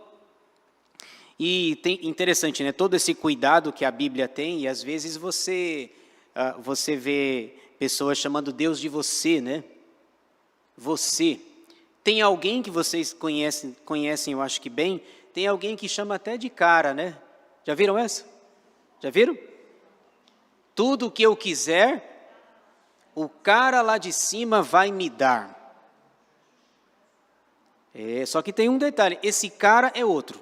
E interessante, né? Todo esse cuidado que a Bíblia tem, e às vezes você vê pessoas chamando Deus de você, né? Você. Tem alguém que vocês conhecem, eu acho que bem, tem alguém que chama até de cara, né? Já viram essa? Já viram? Tudo o que eu quiser, o cara lá de cima vai me dar. Só que tem um detalhe, esse cara é outro.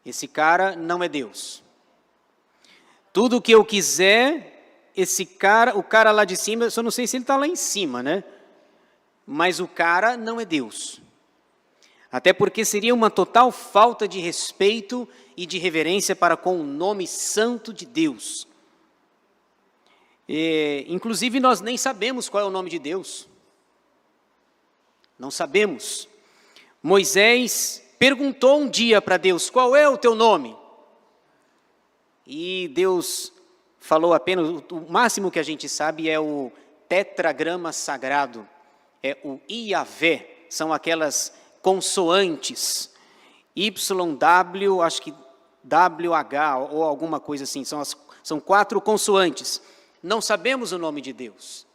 Esse cara não é Deus. Tudo o que eu quiser, o cara lá de cima, eu só não sei se ele está lá em cima, né? mas o cara não é Deus. Até porque seria uma total falta de respeito e de reverência para com o nome santo de Deus. Inclusive, nós nem sabemos qual é o nome de Deus. Não sabemos. Moisés perguntou um dia para Deus, qual é o teu nome? E Deus falou apenas, o máximo que a gente sabe é o tetragrama sagrado, é o Iavé, são aquelas consoantes, YW, acho que WH ou alguma coisa assim, são 4 consoantes. Não sabemos o nome de Deus.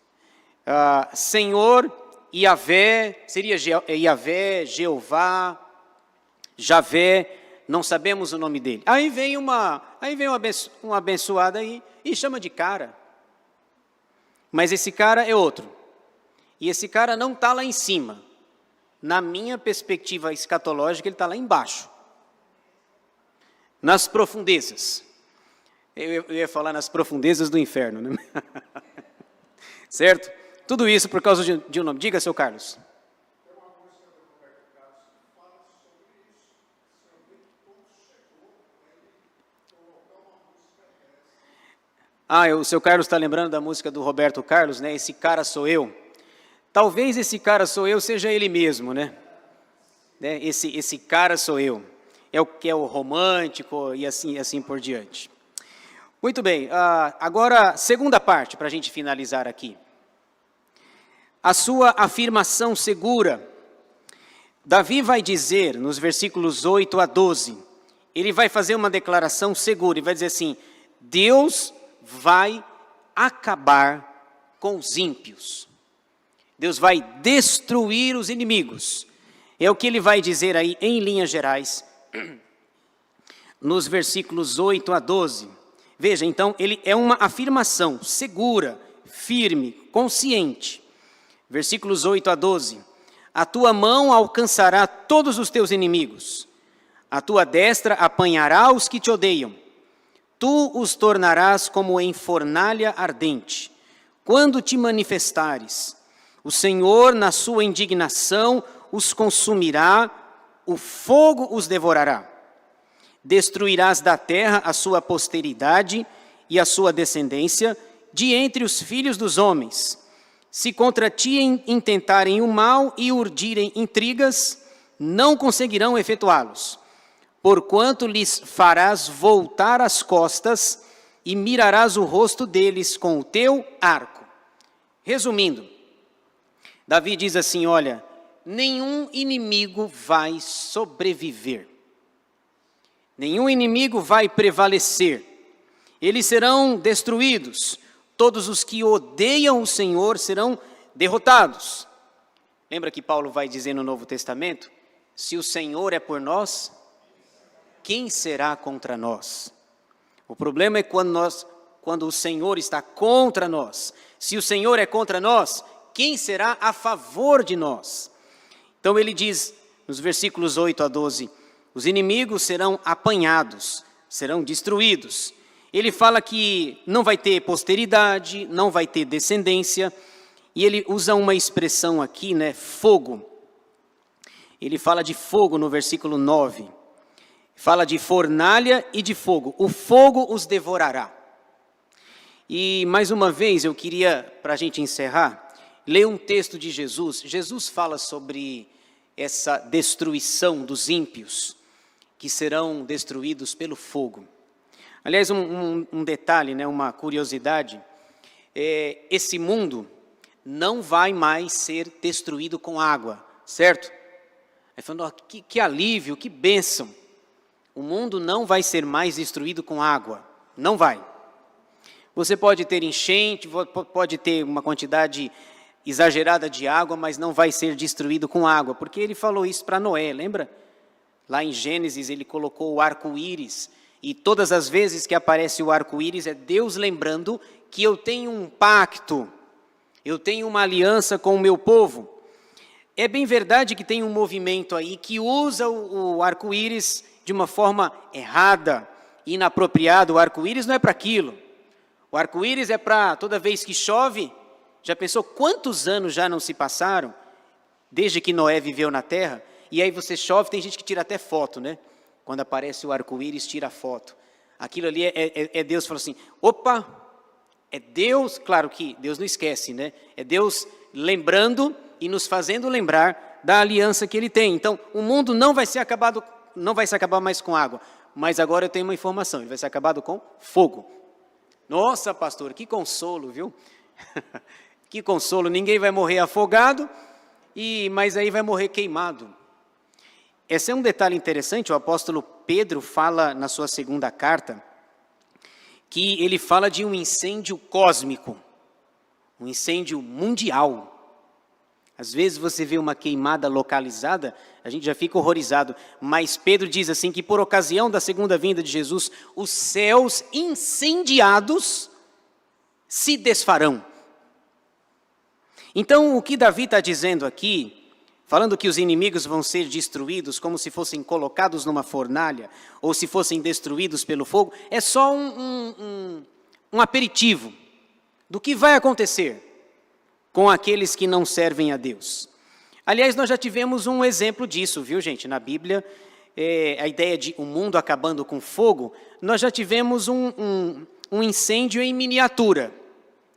Senhor, Iavé, seria Iavé, Jeová, Javé, não sabemos o nome dele. Aí vem uma abençoada aí e chama de cara. Mas esse cara é outro. E esse cara não está lá em cima. Na minha perspectiva escatológica, ele está lá embaixo. Nas profundezas. Eu ia falar nas profundezas do inferno, né? Certo? Tudo isso por causa de um nome. Diga, seu Carlos. O seu Carlos está lembrando da música do Roberto Carlos, né? Esse cara sou eu. Talvez esse cara sou eu seja ele mesmo, né? Esse cara sou eu. É o que é o romântico e assim por diante. Muito bem, agora segunda parte para a gente finalizar aqui. A sua afirmação segura. Davi vai dizer nos versículos 8 a 12, ele vai fazer uma declaração segura e vai dizer assim, Deus vai acabar com os ímpios. Deus vai destruir os inimigos. É o que ele vai dizer aí em linhas gerais, nos versículos 8 a 12. Veja, então, ele é uma afirmação segura, firme, consciente. Versículos 8 a 12. A tua mão alcançará todos os teus inimigos. A tua destra apanhará os que te odeiam. Tu os tornarás como em fornalha ardente. Quando te manifestares, o Senhor, na sua indignação, os consumirá, o fogo os devorará. Destruirás da terra a sua posteridade e a sua descendência, de entre os filhos dos homens. Se contra ti intentarem o mal e urdirem intrigas, não conseguirão efetuá-los. Porquanto lhes farás voltar as costas e mirarás o rosto deles com o teu arco. Resumindo, Davi diz assim, olha, nenhum inimigo vai sobreviver. Nenhum inimigo vai prevalecer. Eles serão destruídos. Todos os que odeiam o Senhor serão derrotados. Lembra que Paulo vai dizer no Novo Testamento? Se o Senhor é por nós, quem será contra nós? O problema é quando o Senhor está contra nós. Se o Senhor é contra nós, quem será a favor de nós? Então ele diz, nos versículos 8 a 12, os inimigos serão apanhados, serão destruídos. Ele fala que não vai ter posteridade, não vai ter descendência, e ele usa uma expressão aqui, né, fogo. Ele fala de fogo no versículo 9. Fala de fornalha e de fogo. O fogo os devorará. E mais uma vez eu queria, para a gente encerrar, ler um texto de Jesus. Jesus fala sobre essa destruição dos ímpios, que serão destruídos pelo fogo. Aliás, um detalhe, né, uma curiosidade, esse mundo não vai mais ser destruído com água, certo? Aí falando, que alívio, que bênção. O mundo não vai ser mais destruído com água, não vai. Você pode ter enchente, pode ter uma quantidade exagerada de água, mas não vai ser destruído com água, porque ele falou isso para Noé, lembra? Lá em Gênesis ele colocou o arco-íris, e todas as vezes que aparece o arco-íris é Deus lembrando que eu tenho um pacto, eu tenho uma aliança com o meu povo. É bem verdade que tem um movimento aí que usa o arco-íris de uma forma errada, inapropriada. O arco-íris não é para aquilo. O arco-íris é para toda vez que chove. Já pensou quantos anos já não se passaram desde que Noé viveu na terra. E aí você chove, tem gente que tira até foto, né? Quando aparece o arco-íris, tira foto. Aquilo ali é Deus falando assim, opa, é Deus, claro que Deus não esquece, né? É Deus lembrando e nos fazendo lembrar da aliança que Ele tem. Então, o mundo não vai se acabar mais com água, mas agora eu tenho uma informação, ele vai ser acabado com fogo. Nossa, pastor, que consolo, viu? Que consolo, ninguém vai morrer afogado, mas aí vai morrer queimado. Esse é um detalhe interessante, o apóstolo Pedro fala na sua segunda carta, que ele fala de um incêndio cósmico, um incêndio mundial. Às vezes você vê uma queimada localizada, a gente já fica horrorizado, mas Pedro diz assim que por ocasião da segunda vinda de Jesus, os céus incendiados se desfarão. Então o que Davi está dizendo aqui, falando que os inimigos vão ser destruídos como se fossem colocados numa fornalha, ou se fossem destruídos pelo fogo, é só um aperitivo do que vai acontecer com aqueles que não servem a Deus. Aliás, nós já tivemos um exemplo disso, viu, gente? Na Bíblia, a ideia de um mundo acabando com fogo, nós já tivemos um incêndio em miniatura.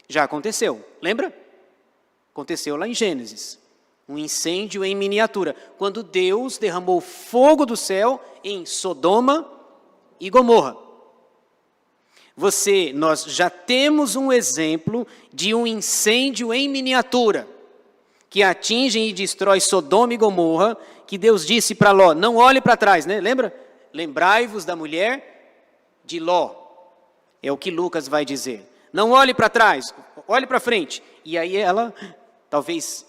Já aconteceu, lembra? Aconteceu lá em Gênesis. Um incêndio em miniatura, quando Deus derramou fogo do céu em Sodoma e Gomorra. Nós já temos um exemplo de um incêndio em miniatura, que atinge e destrói Sodoma e Gomorra, que Deus disse para Ló, não olhe para trás, né? Lembra? Lembrai-vos da mulher de Ló. É o que Lucas vai dizer. Não olhe para trás, olhe para frente. E aí ela, talvez,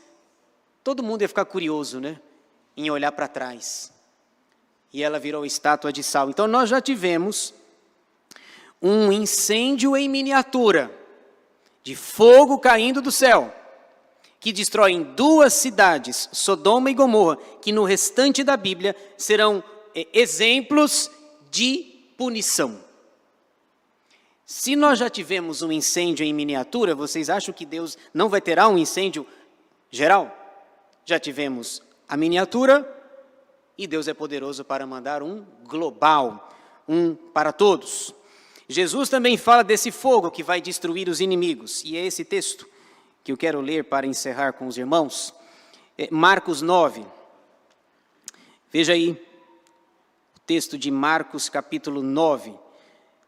todo mundo ia ficar curioso, né? Em olhar para trás. E ela virou estátua de sal. Então nós já tivemos um incêndio em miniatura, de fogo caindo do céu, que destrói em 2 cidades, Sodoma e Gomorra, que no restante da Bíblia serão exemplos de punição. Se nós já tivemos um incêndio em miniatura, vocês acham que Deus não vai ter um incêndio geral? Já tivemos a miniatura e Deus é poderoso para mandar um global, um para todos. Jesus também fala desse fogo que vai destruir os inimigos, e é esse texto que eu quero ler para encerrar com os irmãos, Marcos 9. Veja aí, o texto de Marcos capítulo 9.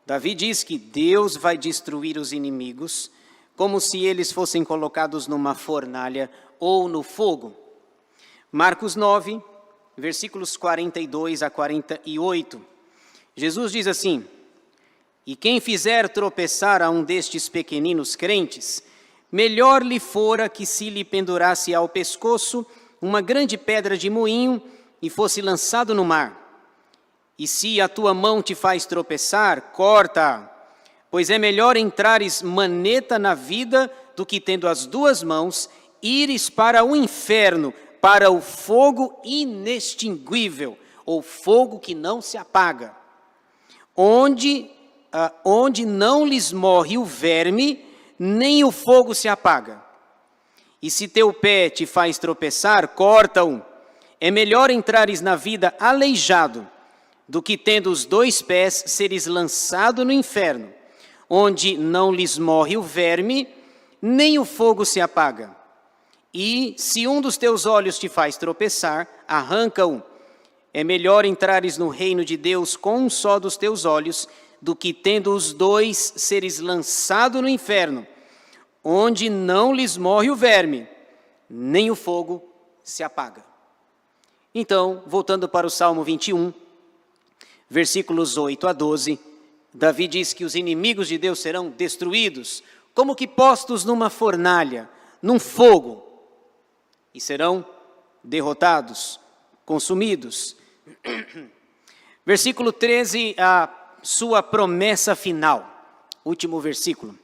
Davi diz que Deus vai destruir os inimigos, como se eles fossem colocados numa fornalha ou no fogo. Marcos 9, versículos 42 a 48. Jesus diz assim, e quem fizer tropeçar a um destes pequeninos crentes, melhor lhe fora que se lhe pendurasse ao pescoço uma grande pedra de moinho e fosse lançado no mar. E se a tua mão te faz tropeçar, corta-a, pois é melhor entrares maneta na vida do que tendo as 2 mãos, ires para o inferno, para o fogo inextinguível, ou fogo que não se apaga, onde não lhes morre o verme, nem o fogo se apaga. E se teu pé te faz tropeçar, corta-o. É melhor entrares na vida aleijado, do que tendo os 2 pés seres lançado no inferno, onde não lhes morre o verme, nem o fogo se apaga. E se um dos teus olhos te faz tropeçar, arranca-o. É melhor entrares no reino de Deus com um só dos teus olhos, do que tendo os 2 seres lançado no inferno, onde não lhes morre o verme, nem o fogo se apaga. Então, voltando para o Salmo 21, versículos 8 a 12, Davi diz que os inimigos de Deus serão destruídos, como que postos numa fornalha, num fogo, e serão derrotados, consumidos. Versículo 13, a sua promessa final, último versículo.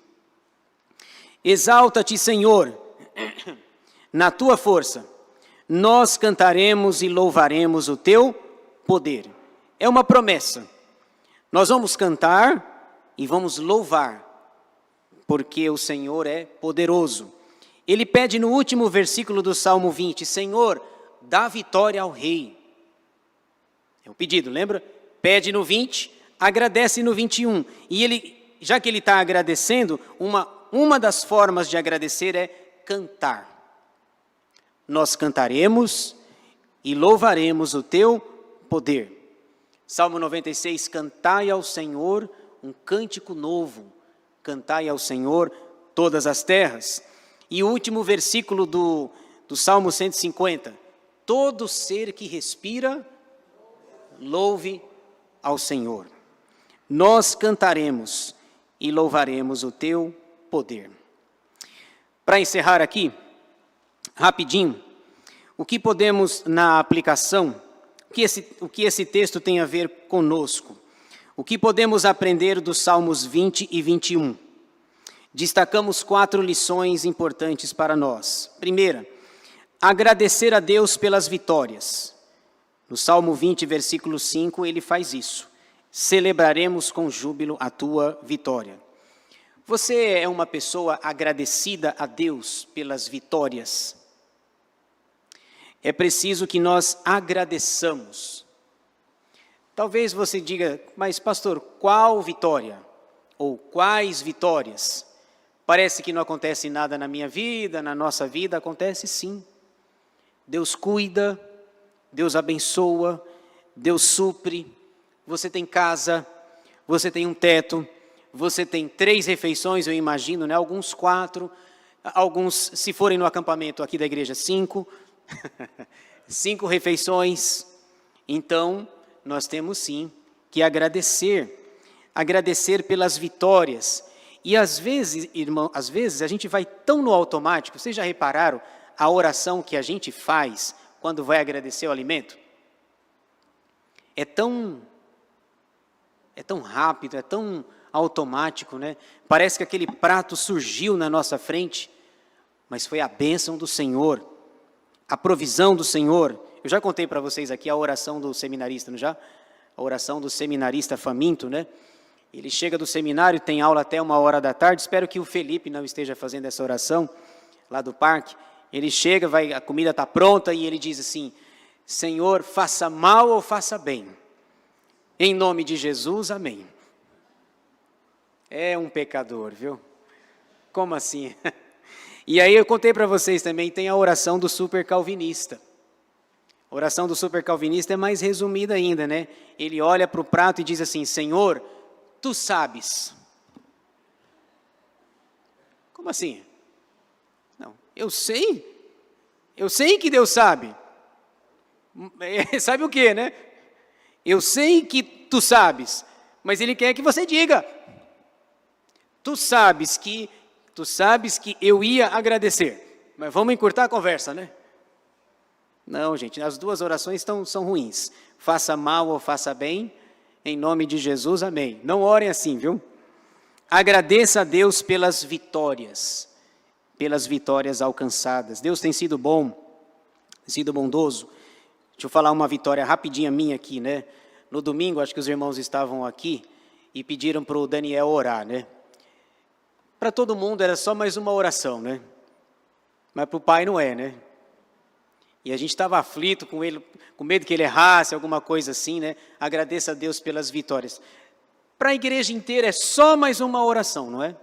Exalta-te, Senhor, na tua força, nós cantaremos e louvaremos o teu poder. É uma promessa. Nós vamos cantar e vamos louvar, porque o Senhor é poderoso. Ele pede no último versículo do Salmo 20, Senhor, dá vitória ao rei. É um pedido, lembra? Pede no 20, agradece no 21. E ele, já que ele está agradecendo, uma das formas de agradecer é cantar. Nós cantaremos e louvaremos o teu poder. Salmo 96, cantai ao Senhor um cântico novo. Cantai ao Senhor todas as terras. E o último versículo do Salmo 150. Todo ser que respira, louve ao Senhor. Nós cantaremos e louvaremos o teu poder. Para encerrar aqui, rapidinho, o que podemos na aplicação, o que esse texto tem a ver conosco? O que podemos aprender dos Salmos 20 e 21? Destacamos 4 lições importantes para nós. Primeira, agradecer a Deus pelas vitórias. No Salmo 20, versículo 5, ele faz isso. Celebraremos com júbilo a tua vitória. Você é uma pessoa agradecida a Deus pelas vitórias? É preciso que nós agradeçamos. Talvez você diga, mas pastor, qual vitória? Ou quais vitórias? Parece que não acontece nada na minha vida, na nossa vida, acontece sim. Deus cuida, Deus abençoa, Deus supre, você tem casa, você tem um teto, você tem 3 refeições, eu imagino, né? Alguns 4, alguns, se forem no acampamento aqui da igreja, 5, 5 refeições. Então, nós temos sim que agradecer pelas vitórias. E às vezes, irmão, às vezes a gente vai tão no automático, vocês já repararam a oração que a gente faz quando vai agradecer o alimento? É tão rápido, é tão automático, né? Parece que aquele prato surgiu na nossa frente, mas foi a bênção do Senhor, a provisão do Senhor. Eu já contei para vocês aqui a oração do seminarista, não já? A oração do seminarista faminto, né? Ele chega do seminário, tem aula até 1h da tarde, espero que o Felipe não esteja fazendo essa oração lá do parque. Ele chega, a comida está pronta e ele diz assim, Senhor, faça mal ou faça bem, em nome de Jesus, amém. É um pecador, viu? Como assim? E aí eu contei para vocês também, tem a oração do super calvinista. A oração do super calvinista é mais resumida ainda, né? Ele olha para o prato e diz assim, Senhor, tu sabes. Como assim? Não, eu sei que Deus sabe. Sabe o quê, né? Eu sei que tu sabes, mas Ele quer que você diga. Tu sabes que eu ia agradecer, mas vamos encurtar a conversa, né? Não, gente, as 2 orações são ruins. Faça mal ou faça bem, em nome de Jesus, amém. Não orem assim, viu? Agradeça a Deus pelas vitórias alcançadas. Deus tem sido bom, tem sido bondoso. Deixa eu falar uma vitória rapidinha minha aqui, né? No domingo, acho que os irmãos estavam aqui e pediram para o Daniel orar, né? Para todo mundo era só mais uma oração, né? Mas para o pai não é, né? E a gente estava aflito com ele, com medo que ele errasse, alguma coisa assim, né? Agradeça a Deus pelas vitórias. Para a igreja inteira é só mais uma oração, não é?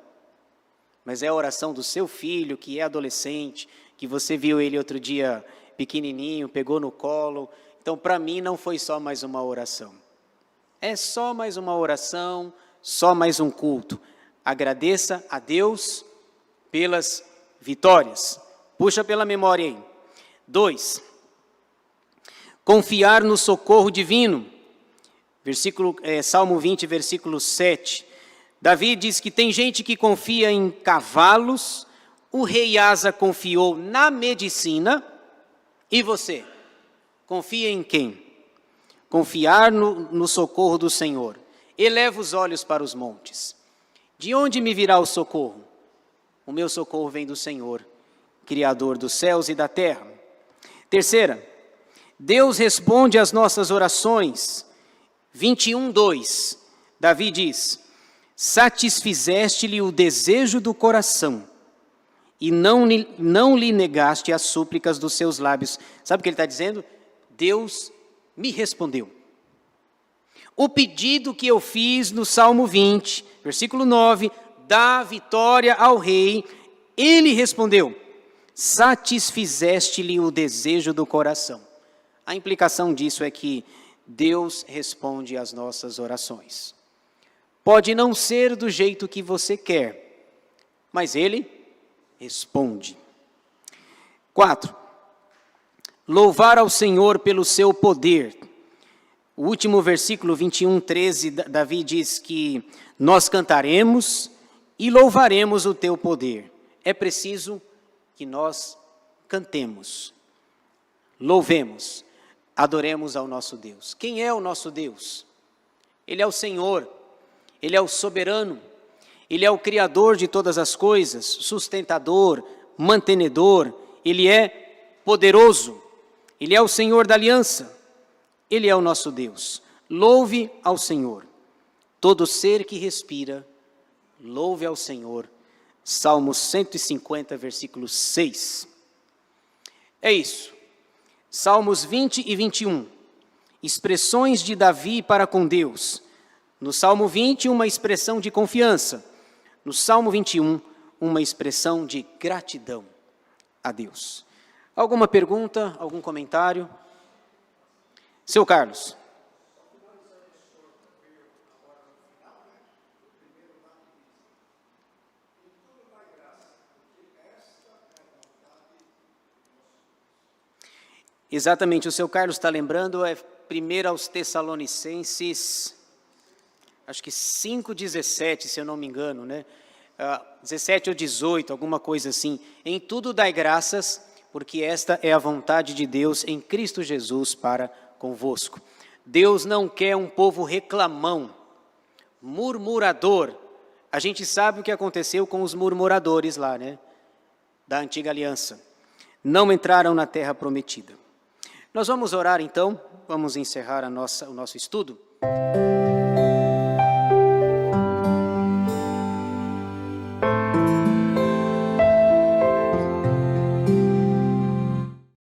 Mas é a oração do seu filho, que é adolescente, que você viu ele outro dia pequenininho, pegou no colo. Então, para mim, não foi só mais uma oração. É só mais uma oração, só mais um culto. Agradeça a Deus pelas vitórias. Puxa pela memória aí. 2. Confiar no socorro divino. Salmo 20, versículo 7. Davi diz que tem gente que confia em cavalos, o rei Asa confiou na medicina, e você? Confia em quem? Confiar no socorro do Senhor. Eleva os olhos para os montes. De onde me virá o socorro? O meu socorro vem do Senhor, Criador dos céus e da terra. 3, Deus responde às nossas orações. 21:2, Davi diz, satisfizeste-lhe o desejo do coração e não lhe negaste as súplicas dos seus lábios. Sabe o que ele está dizendo? Deus me respondeu. O pedido que eu fiz no Salmo 20, versículo 9, dá vitória ao rei, ele respondeu, satisfizeste-lhe o desejo do coração. A implicação disso é que Deus responde às nossas orações. Pode não ser do jeito que você quer, mas ele responde. 4. Louvar ao Senhor pelo seu poder. O último versículo 21:13, Davi diz que nós cantaremos e louvaremos o teu poder. É preciso que nós cantemos, louvemos, adoremos ao nosso Deus. Quem é o nosso Deus? Ele é o Senhor, Ele é o soberano, Ele é o Criador de todas as coisas, sustentador, mantenedor, Ele é poderoso, Ele é o Senhor da aliança, Ele é o nosso Deus. Louve ao Senhor, todo ser que respira, louve ao Senhor. Salmo 150, versículo 6. É isso. Salmos 20 e 21. Expressões de Davi para com Deus. No Salmo 20, uma expressão de confiança. No Salmo 21, uma expressão de gratidão a Deus. Alguma pergunta, algum comentário? Seu Carlos. Exatamente, o seu Carlos está lembrando, é 1 aos Tessalonicenses, acho que 5:17, se eu não me engano, né? 17 ou 18, alguma coisa assim. Em tudo dai graças, porque esta é a vontade de Deus em Cristo Jesus para convosco. Deus não quer um povo reclamão, murmurador. A gente sabe o que aconteceu com os murmuradores lá, né? Da antiga aliança. Não entraram na terra prometida. Nós vamos orar então, vamos encerrar o nosso estudo.